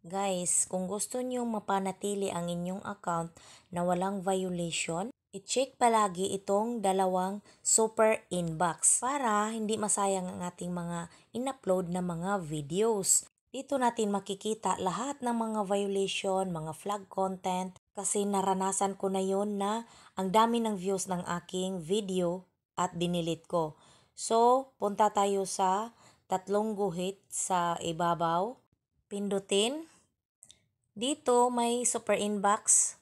Guys, kung gusto nyo mapanatili ang inyong account na walang violation, i-check palagi itong dalawang super inbox para hindi masayang ang ating mga in-upload na mga videos. Dito natin makikita lahat ng mga violation, mga flag content kasi naranasan ko na yon na ang dami ng views ng aking video at dinilit ko. So, punta tayo sa tatlong guhit sa ibabaw. Pindutin. Dito may super inbox.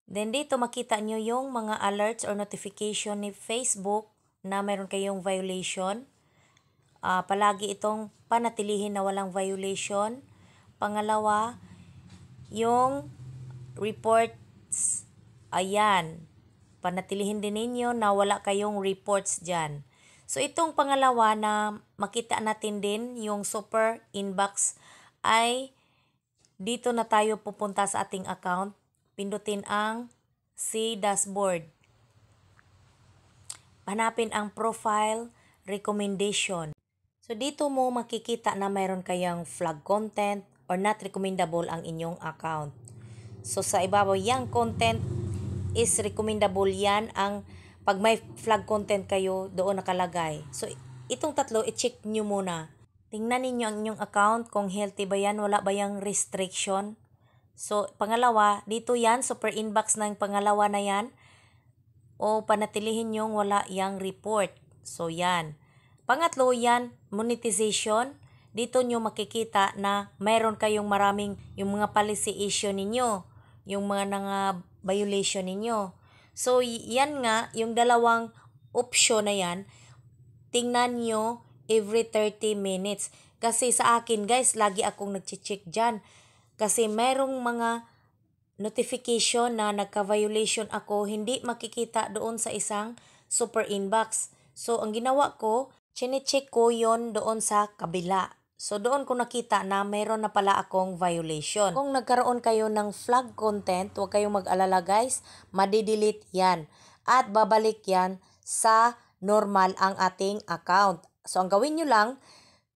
Then dito makita nyo yung mga alerts or notification ni Facebook na meron kayong violation. Palagi itong panatilihin na walang violation. Pangalawa, yung reports. Ayan. Panatilihin din ninyo na wala kayong reports dyan. So itong pangalawa na makita natin din yung super inbox ay dito na tayo pupunta sa ating account. Pindutin ang See Dashboard. Hanapin ang Profile Recommendation. So dito mo makikita na mayroon kayang flag content or not recommendable ang inyong account. So sa ibabaw, yung content is recommendable yan. Ang pag may flag content kayo, doon nakalagay. So itong tatlo, i-check nyo muna. Tingnan ninyo ang inyong account kung healthy ba yan, wala ba yung restriction. So, pangalawa, dito yan, super inbox ng pangalawa na yan. O panatilihin yung wala yung report. So, yan. Pangatlo, yan, monetization. Dito nyo makikita na mayroon kayong maraming yung mga policy issue ninyo. Yung mga violation ninyo. So, yan nga, yung dalawang option na yan, tingnan nyo every 30 minutes. Kasi sa akin guys, lagi akong nag-check dyan. Kasi mayroong mga notification na nagka-violation ako, hindi makikita doon sa isang super inbox. So ang ginawa ko, chine-check ko yon doon sa kabila. So doon ko nakita na mayroon na pala akong violation. Kung nagkaroon kayo ng flag content, huwag kayong mag-alala guys, madidelete yan. At babalik yan sa normal ang ating account. So, ang gawin nyo lang,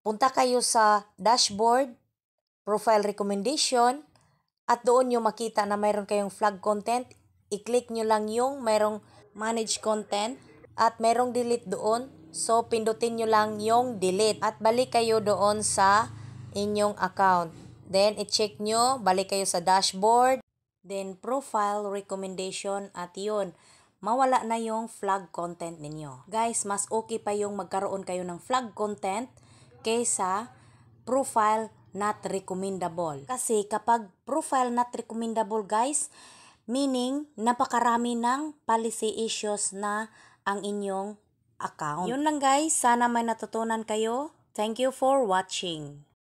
punta kayo sa dashboard, profile recommendation, at doon nyo makita na mayroon kayong flag content. I-click nyo lang yung mayroong manage content at mayroong delete doon. So, pindutin nyo lang yung delete at balik kayo doon sa inyong account. Then, i-check nyo, balik kayo sa dashboard, then profile recommendation at yun. Mawala na yung flag content ninyo. Guys, mas okay pa yung magkaroon kayo ng flag content kaysa profile not recommendable. Kasi kapag profile not recommendable guys, meaning napakarami ng policy issues na ang inyong account. Yun lang guys, sana may natutunan kayo. Thank you for watching.